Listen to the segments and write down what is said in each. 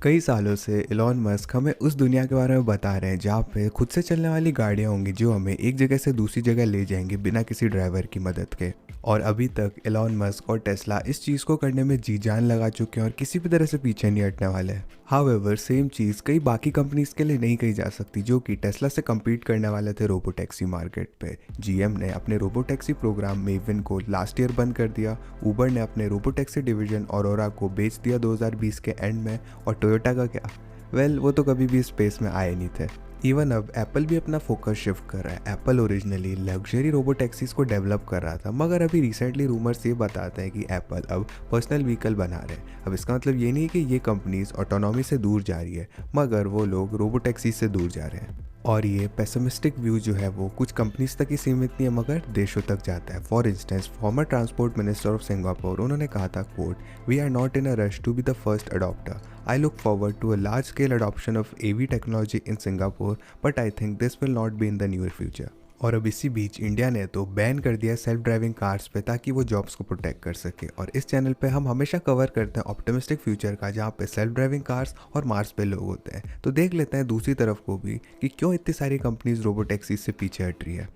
कई सालों से इलॉन मस्क हमें उस दुनिया के बारे में बता रहे हैं जहाँ पे खुद से चलने वाली गाड़ियाँ होंगी जो हमें एक जगह से दूसरी जगह ले जाएंगी बिना किसी ड्राइवर की मदद के। और अभी तक इलॉन मस्क और टेस्ला इस चीज़ को करने में जी जान लगा चुके हैं और किसी भी तरह से पीछे नहीं हटने वाले हैं। हाउएवर सेम चीज़ कई बाकी कंपनीज के लिए नहीं कही जा सकती जो कि टेस्ला से कम्पीट करने वाले थे रोबोटैक्सी मार्केट पे। जीएम ने अपने रोबोटैक्सी प्रोग्राम मेविन को लास्ट ईयर बंद कर दिया। उबर ने अपने रोबोटैक्सी डिवीजन ऑरोरा को बेच दिया 2020 के एंड में। और टोयोटा का क्या, वो तो कभी भी स्पेस में आए नहीं थे। इवन अब एप्पल भी अपना फोकस शिफ्ट कर रहा है। एप्पल ओरिजिनली लग्जरी रोबोटैक्सीज को डेवलप कर रहा था, मगर अभी रिसेंटली रूमर्स ये बताते हैं कि एप्पल अब पर्सनल व्हीकल बना रहे हैं। अब इसका मतलब ये नहीं कि ये कंपनीज ऑटोनॉमी से दूर जा रही है, मगर वो लोग रोबोटैक्सीज से दूर जा रहे हैं। और ये पेसिमिस्टिक व्यू जो है वो कुछ कंपनीज तक ही सीमित नहीं है मगर देशों तक जाता है। For instance former transport minister of Singapore, उन्होंने कहा था quote, we are not in a rush to be the first adopter. I look forward to a large scale adoption of AV technology in Singapore, but I think this will not be in the near future. और अब इसी बीच India ने तो ban कर दिया self driving cars पे ताकि वो जॉब्स को प्रोटेक्ट कर सके। और इस चैनल पे हम हमेशा कवर करते हैं ऑप्टिमिस्टिक फ्यूचर का जहाँ पे सेल्फ ड्राइविंग कार्स और मार्स पे लोग होते हैं। तो देख लेते हैं दूसरी तरफ को भी कि क्यों इतनी सारी कंपनीज रोबोटैक्सी से पीछे हट रही है।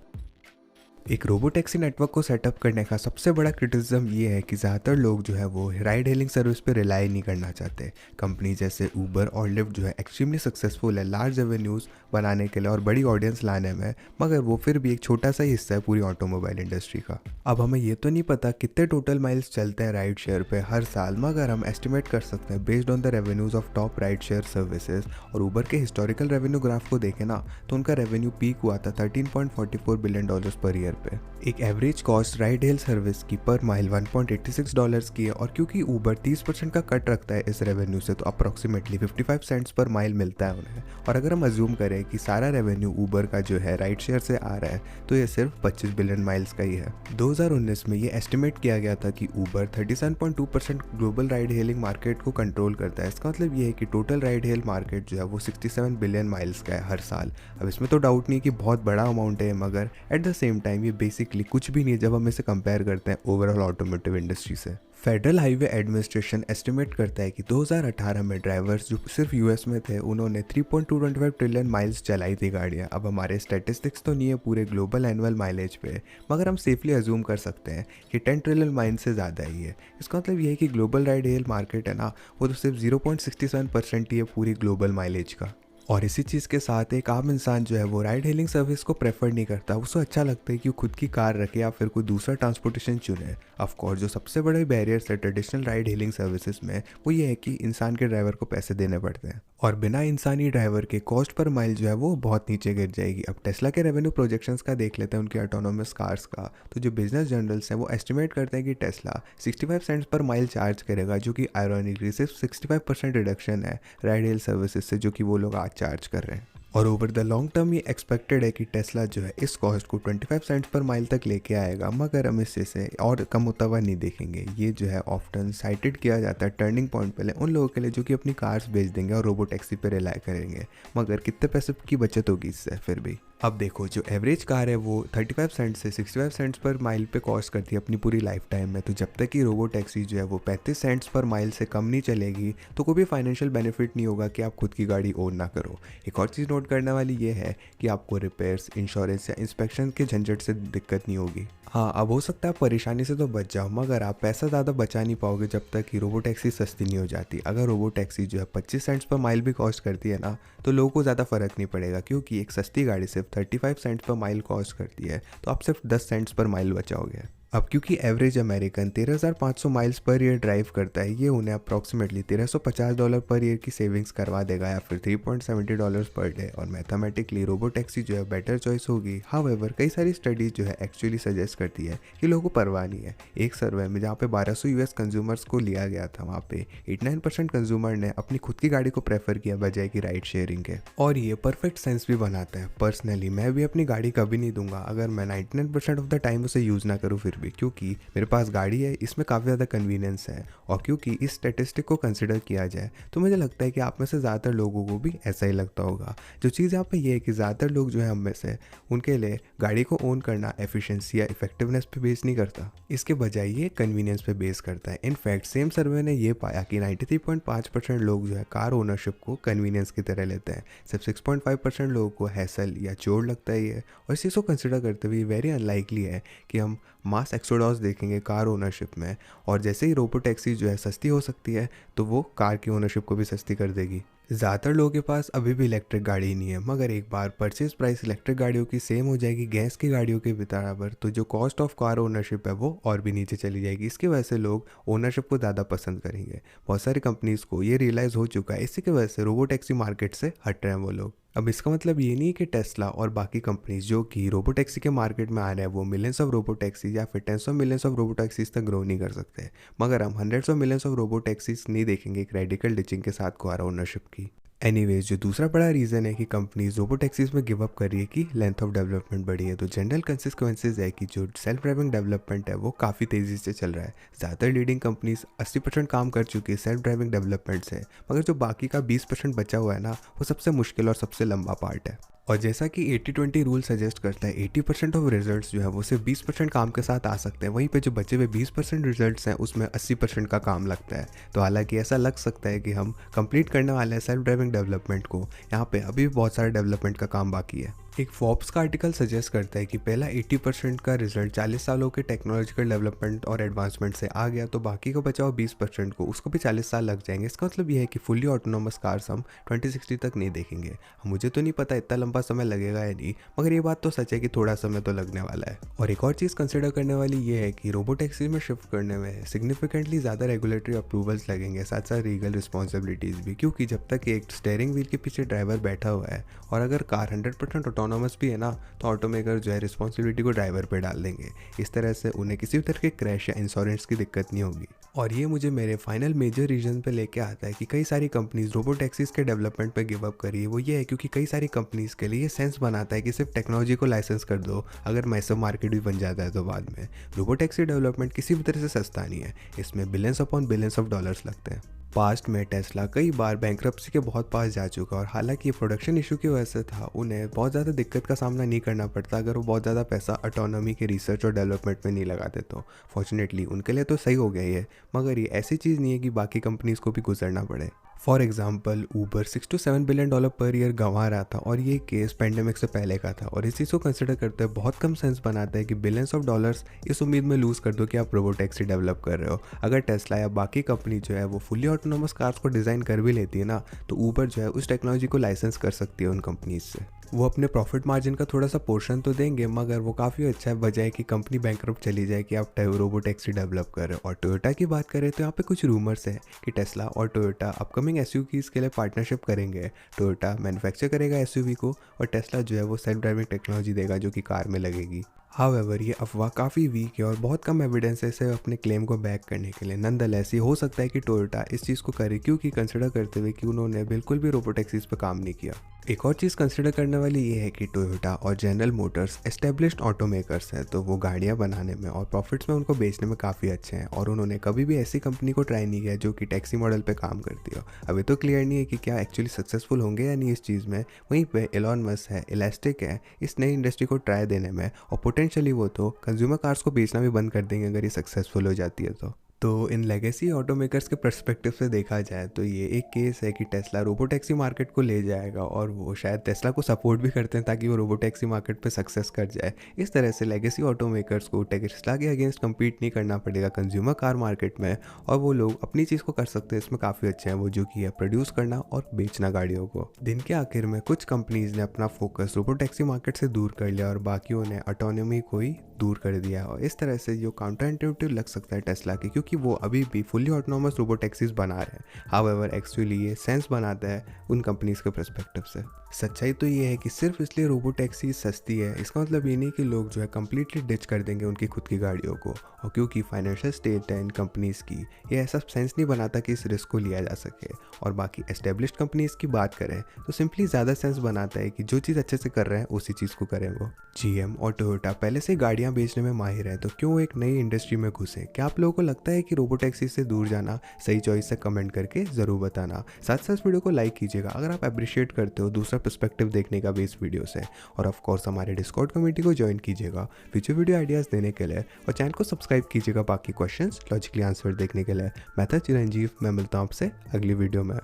एक रोबोटैक्सी नेटवर्क को सेटअप करने का सबसे बड़ा क्रिटिसिज्म ये है कि ज़्यादातर लोग जो है वो राइड हेलिंग सर्विस पे रिलाई नहीं करना चाहते। कंपनी जैसे ऊबर और लिफ्ट जो है एक्सट्रीमली सक्सेसफुल है लार्ज रेवेन्यूज़ बनाने के लिए और बड़ी ऑडियंस लाने में, मगर वो फिर भी एक छोटा सा ही हिस्सा है पूरी ऑटोमोबाइल इंडस्ट्री का। अब हमें ये तो नहीं पता कितने टोटल माइल्स चलते हैं राइड शेयर पे हर साल, मगर हम एस्टिमेट कर सकते हैं based on the revenues of top ride share services. और ऊबर के हिस्टोरिकल रेवेन्यू ग्राफ को देखें ना तो उनका रेवेन्यू पीक हुआ था $13.44 बिलियन पर ईयर पे। एक average cost ride hello service की पर माइल $1.86 की है। और क्योंकि ऊबर 30% का कट रखता है इस रेवेन्यू से, तो अप्रॉक्सीमेटली 55 सेंट्स पर माइल मिलता है उन्हें। और अगर हम अज्यूम करें कि सारा रेवेन्यू ऊबर का जो है राइड शेयर से आ रहा है, तो ये सिर्फ 25 बिलियन माइल्स का ही है। 2019 में ये एस्टिमेट किया गया था कि Uber 37.2% global ride hailing market को कंट्रोल करता है। इसका मतलब ये है कि टोटल राइड हेल मार्केट जो है वो 67 बिलियन माइल्स का है हर साल। अब इसमें तो डाउट नहीं कि बहुत बड़ा अमाउंट है, मगर एट द सेम टाइम ये बेसिकली कुछ भी नहीं है जब हम इसे कंपेयर करते हैं ओवरऑल ऑटोमोटिव इंडस्ट्री से। फेडरल हाईवे एडमिनिस्ट्रेशन एस्टिमेट करता है कि 2018 में ड्राइवर्स जो सिर्फ यूएस में थे उन्होंने 3.225 ट्रिलियन माइल्स चलाई थी गाड़ियाँ। अब हमारे स्टैटिस्टिक्स तो नहीं है पूरे ग्लोबल एनुअल माइलेज पे, मगर हम सेफली अज्यूम कर सकते हैं कि 10 ट्रिलियन माइल्स से ज़्यादा ही है। इसका मतलब ये है कि ग्लोबल राइड हेल मार्केट है ना, वो तो सिर्फ 0.67% ही है पूरी ग्लोबल माइलेज का। और इसी चीज़ के साथ एक आम इंसान जो है वो राइड हेलिंग सर्विस को प्रेफर नहीं करता। उसे अच्छा लगता है कि वो खुद की कार रखे या फिर कोई दूसरा ट्रांसपोर्टेशन चुने। ऑफकोर्स जो सबसे बड़े बैरियर्स है ट्रेडिशनल राइड हेलिंग सर्विसेज में वो ये है कि इंसान के ड्राइवर को पैसे देने पड़ते हैं और बिना इंसानी ड्राइवर के कॉस्ट पर माइल जो है वो बहुत नीचे गिर जाएगी। अब टेस्ला के रेवेन्यू प्रोजेक्शंस का देख लेते हैं उनके ऑटोनोमस कार्स का, तो जो बिजनेस जर्नल्स हैं वो एस्टिमेट करते हैं कि Tesla 65 cents per mile charge करेगा, जो कि आयरॉनिकली सिर्फ 65% रिडक्शन है राइड हेल सर्विसेज से जो कि वो लोग आज चार्ज कर रहे हैं। और ओवर द लॉन्ग टर्म ये एक्सपेक्टेड है कि टेस्ला जो है इस कॉस्ट को 25 सेंट्स पर माइल तक लेके आएगा, मगर हम इससे और कम होता हुआ नहीं देखेंगे। ये जो है ऑफ्टन साइटेड किया जाता है टर्निंग पॉइंट पहले उन लोगों के लिए जो कि अपनी कार्स बेच देंगे और रोबोटैक्सी पे रिलाई करेंगे, मगर कितने पैसे की बचत होगी इससे फिर भी। अब देखो जो एवरेज कार है वो 35 सेंट से 65 सेंट्स पर माइल पे कॉस्ट करती है अपनी पूरी लाइफ टाइम में। तो जब तक कि रोबोटैक्सी जो है वो 35 सेंट्स पर माइल से कम नहीं चलेगी तो कोई भी फाइनेंशियल बेनिफिट नहीं होगा कि आप खुद की गाड़ी ओन ना करो। एक और चीज़ नोट करने वाली ये है कि आपको रिपेयर्स, इंश्योरेंस या इंस्पेक्शन के झंझट से दिक्कत नहीं होगी। हाँ, अब हो सकता है आप परेशानी से तो बच जाओ, मगर आप पैसा ज़्यादा बचा नहीं पाओगे जब तक कि रोबोटैक्सी सस्ती नहीं हो जाती। अगर रोबोटैक्सी जो है 25 सेंट्स पर माइल भी कॉस्ट करती है ना, तो लोगों को ज़्यादा फर्क नहीं पड़ेगा, क्योंकि एक सस्ती गाड़ी सिर्फ 35 सेंट्स पर माइल कॉस्ट करती है, तो आप सिर्फ 10 सेंट्स पर माइल बचाओगे। अब क्योंकि average American 13,500 miles per year drive करता है, ये उन्हें अप्रॉक्सीमेटली $1350 पर ईयर की सेविंग्स करवा देगा या फिर $3.70 पर डे। और मैथमेटिकली रोबोटैक्सी जो है बेटर चॉइस होगी। हाउएवर कई सारी स्टडीज जो है एक्चुअली सजेस्ट करती है कि लोगों को परवाह नहीं है। एक सर्वे में जहाँ पे 1200 यूएस कंज्यूमर्स को लिया गया था, वहाँ पे 89% कंज्यूमर ने अपनी खुद की गाड़ी को प्रेफर किया बजाय कि राइड शेयरिंग के। और ये परफेक्ट सेंस भी बनाता है। पर्सनली मैं भी अपनी गाड़ी कभी नहीं दूंगा अगर मैं 99% ऑफ द टाइम उसे यूज़ ना करूँ फिर भी, क्योंकि मेरे पास गाड़ी है, इसमें काफ़ी ज़्यादा कन्वीनियंस है। और क्योंकि इस स्टैटिस्टिक को कंसिडर किया जाए तो मुझे लगता है कि आप में से ज़्यादातर लोगों को भी ऐसा ही लगता होगा। जो चीज़ यहाँ पे ये है कि ज़्यादातर लोग जो है हम में से, उनके लिए गाड़ी को ओन करना एफिशिएंसी या इफेक्टिवनेस पे बेस नहीं करता, इसके बजाय ये कन्वीनियंस पे बेस करता है। इनफैक्ट सेम सर्वे ने ये पाया कि 93.5% लोग जो है कार ओनरशिप को कन्वीनियंस की तरह लेते हैं। सिर्फ 6.5% लोगों को हैसल या चोर लगता है ये। और इस चीज़ को कंसिडर करते हुए वेरी अनलाइकली है कि हम मास एक्सोडॉस देखेंगे कार ओनरशिप में, और जैसे ही रोबो टैक्सी जो है सस्ती हो सकती है तो वो कार की ओनरशिप को भी सस्ती कर देगी। ज़्यादातर लोगों के पास अभी भी इलेक्ट्रिक गाड़ी नहीं है, मगर एक बार परचेज प्राइस इलेक्ट्रिक गाड़ियों की सेम हो जाएगी गैस की गाड़ियों के बराबर, तो जो कॉस्ट ऑफ कार ओनरशिप है वो और भी नीचे चली जाएगी। इसकी वजह से लोग ओनरशिप को ज़्यादा पसंद करेंगे। बहुत सारी कंपनीज़ को ये रियलाइज़ हो चुका है, इसी की वजह से रोबो टैक्सी मार्केट से हट रहे हैं वो लोग। अब इसका मतलब ये नहीं कि टेस्ला और बाकी कंपनीज जो कि रोबो टैक्सी के मार्केट में आ रहे हैं वो मिलियंस ऑफ रोबो टैक्सी या फिर tens of millions of robo taxis तक ग्रो नहीं कर सकते, मगर हम hundreds of millions of robo taxis नहीं देखेंगे एक रेडिकल डिचिंग के साथ कार ओनरशिप की। एनीवेज, जो दूसरा बड़ा रीज़न है कि कंपनीज रोबो टैक्सीज में गिव अप कर रही है कि लेंथ ऑफ डेवलपमेंट बढ़ी है, तो जनरल कंसिक्वेंसेज है कि जो सेल्फ ड्राइविंग डेवलपमेंट है वो काफ़ी तेज़ी से चल रहा है। ज़्यादातर लीडिंग कंपनीज 80% काम कर चुकी है सेल्फ ड्राइविंग डेवलपमेंट से, मगर जो बाकी का 20% बचा हुआ है ना, वो सबसे मुश्किल और सबसे लंबा पार्ट है। और जैसा कि 80-20 रूल सजेस्ट करता है, 80% ऑफ रिजल्ट्स जो है वो सिर्फ 20% काम के साथ आ सकते हैं, वहीं पे जो बचे हुए 20% रिजल्ट्स हैं उसमें 80% का काम लगता है। तो हालांकि ऐसा लग सकता है कि हम कंप्लीट करने वाले हैं सेल्फ ड्राइविंग डेवलपमेंट को, यहाँ पे अभी भी बहुत सारे डेवलपमेंट का काम बाकी है। एक फोर्ब्स का आर्टिकल सजेस्ट करता है कि पहला 80% का रिजल्ट 40 सालों के टेक्नोलॉजिकल डेवलपमेंट और एडवांसमेंट से आ गया, तो बाकी को बचा हुआ 20% को, उसको भी 40 साल लग जाएंगे। इसका मतलब ये है कि फुली ऑटोनोमस कार्स हम 2060 तक नहीं देखेंगे। मुझे तो नहीं पता इतना लंबा समय लगेगा या नहीं, मगर ये बात तो सच है कि थोड़ा समय तो लगने वाला है। और एक और चीज़ कंसिडर करने वाली ये है कि रोबो टैक्सी में शिफ्ट करने में सिग्निफिकेंटली ज़्यादा रेगुलेटरी अप्रूवल्स लगेंगे, साथ साथ लीगल रिस्पॉन्सिबिलिटीज़ भी, क्योंकि जब तक एक स्टेयरिंग व्हील के पीछे ड्राइवर बैठा हुआ है और अगर कार 100% ऑटोनोमस भी है ना, तो ऑटोमेकर जो है रिस्पॉन्सिबिलिटी को ड्राइवर पे डाल देंगे। इस तरह से उन्हें किसी भी तरह के क्रैश या इंश्योरेंस की दिक्कत नहीं होगी। और ये मुझे मेरे फाइनल मेजर रीजन पे लेके आता है कि कई सारी कंपनीज रोबो टैक्सीज के डेवलपमेंट पे गिव अप करी है। वो ये है क्योंकि कई सारी कंपनीज के लिए ये सेंस बनाता है कि सिर्फ टेक्नोलॉजी को लाइसेंस कर दो, अगर मैसिव मार्केट भी बन जाता है तो बाद में रोबो टैक्सी डेवलपमेंट किसी भी तरह से सस्ता नहीं है, इसमें billions upon billions of dollars लगते हैं। पास्ट में टेस्ला कई बार बैंक्रप्सी के बहुत पास जा चुका, और हालांकि ये प्रोडक्शन इशू की वजह से था, उन्हें बहुत ज़्यादा दिक्कत का सामना नहीं करना पड़ता अगर वो बहुत ज़्यादा पैसा ऑटोनॉमी के रिसर्च और डेवलपमेंट में नहीं लगाते। तो फॉर्चुनेटली उनके लिए तो सही हो गया ये, मगर ये ऐसी चीज़ नहीं है कि बाकी कंपनीज़ को भी गुजरना पड़े। For example, Uber $6 to $7 billion per year गंवा रहा था, और ये केस पेंडेमिक से पहले का था। और इस चीज़ को कंसिडर करते हुए बहुत कम सेंस बनाता है कि बिलियंस ऑफ डॉलर्स इस उम्मीद में लूज़ कर दो कि आप रोबो टैक्सी डेवलप कर रहे हो। अगर टेस्ला या बाकी कंपनी जो है वो फुली ऑटोनोमस कार्स को डिज़ाइन कर भी लेती है ना, तो ऊबर जो है उस टेक्नोलॉजी को लाइसेंस कर सकती है उन कंपनीज से। वो अपने प्रॉफिट मार्जिन का थोड़ा सा पोर्शन तो देंगे, मगर वो काफ़ी अच्छा है, बजाय कि कंपनी बैंकरप्ट चली जाए कि आप रोबो टैक्सी डेवलप कर रहे हो। और टोयोटा की बात करें तो यहाँ पे कुछ रूमर्स है कि टेस्ला और टोयोटा अपकमिंग एसयूवीज़ के लिए पार्टनरशिप करेंगे। टोयोटा मैन्युफैक्चर करेगा एसयूवी को, और टेस्ला जो है वो सेल्फ ड्राइविंग टेक्नोलॉजी देगा जो कि कार में लगेगी। हाउएवर, ये अफवाह काफ़ी वीक है और बहुत कम एविडेंस है इसे अपने क्लेम को बैक करने के लिए। नंदलेस ये हो सकता है कि टोयोटा इस चीज़ को करे, क्योंकि कंसिडर करते हुए कि उन्होंने बिल्कुल भी रोबो टैक्सीज पर काम नहीं किया। एक और चीज़ कंसिडर करने वाली ये है कि टोयोटा और जनरल मोटर्स एस्टेब्लिश्ड ऑटोमेकर्स हैं, तो वो गाड़ियाँ बनाने में और प्रॉफिट्स में उनको बेचने में काफ़ी अच्छे हैं, और उन्होंने कभी भी ऐसी कंपनी को ट्राई नहीं किया जो कि टैक्सी मॉडल पे काम करती हो। अभी तो क्लियर नहीं है कि क्या एक्चुअली सक्सेसफुल होंगे या नहीं इस चीज़ में। वहीं पे एलॉन मस्क है, इलास्टिक है, इस नई इंडस्ट्री को ट्राई देने में, और पोटेंशियली वो तो कंज्यूमर कार्स को बेचना भी बंद कर देंगे अगर ये सक्सेसफुल हो जाती है तो इन लेगेसी ऑटोमेकर्स के पर्सपेक्टिव से देखा जाए तो ये एक केस है कि टेस्ला रोबो टैक्सी मार्केट को ले जाएगा, और वो शायद टेस्ला को सपोर्ट भी करते हैं ताकि वो रोबो टैक्सी मार्केट पे सक्सेस कर जाए। इस तरह से लेगेसी ऑटोमेकर्स को टेस्ला के अगेंस्ट कम्पीट नहीं करना पड़ेगा कंज्यूमर कार मार्केट में, और वो लोग अपनी चीज़ को कर सकते हैं, इसमें काफ़ी अच्छे हैं वो, जो कि है प्रोड्यूस करना और बेचना गाड़ियों को। दिन के आखिर में कुछ कंपनीज ने अपना फोकस रोबो टैक्सी मार्केट से दूर कर लिया और बाकियों ने ऑटोनॉमी को ही दूर कर दिया, और इस तरह से जो काउंटर इंट्यूटिव लग सकता है टेस्ला की, क्योंकि क्योंकि वो अभी भी फुली ऑटोनॉमस रोबो टैक्सीज बना रहे हैं। हाउएवर एक्चुअली ये सेंस बनाता है उन कंपनीज के पर्सपेक्टिव से। सच्चाई तो ये है कि सिर्फ इसलिए रोबो टैक्सी सस्ती है इसका मतलब ये नहीं कि लोग जो है कम्प्लीटली डिच कर देंगे उनकी खुद की गाड़ियों को। और क्योंकि फाइनेंशियल स्टेट है इन कंपनीज़ की, ये ऐसा सेंस नहीं बनाता कि इस रिस्क को लिया जा सके। और बाकी एस्टेब्लिश्ड कंपनीज़ की बात करें तो सिंपली ज़्यादा सेंस बनाता है कि जो चीज़ अच्छे से कर रहे हैं उसी चीज़ को करें वो। GM और टोयोटा पहले से गाड़ियाँ बेचने में माहिर है, तो क्यों वो एक नई इंडस्ट्री में घुसे? क्या आप लोगों को लगता है कि रोबो टैक्सी से दूर जाना सही चॉइस है? कमेंट करके ज़रूर बताना। साथ साथ वीडियो को लाइक कीजिएगा अगर आप अप्रिशिएट करते हो दूसरा पर्सपेक्टिव देखने का भी इस वीडियो से। और ऑफ कोर्स हमारे डिस्कॉर्ड कम्युनिटी को ज्वाइन कीजिएगा फ्यूचर वीडियो आइडियाज़ देने के लिए, और चैनल को सब्सक्राइब कीजिएगा बाकी क्वेश्चंस लॉजिकली आंसर देखने के लिए। मैं था चिरंजीव, मैं मिलता हूँ आपसे अगली वीडियो में।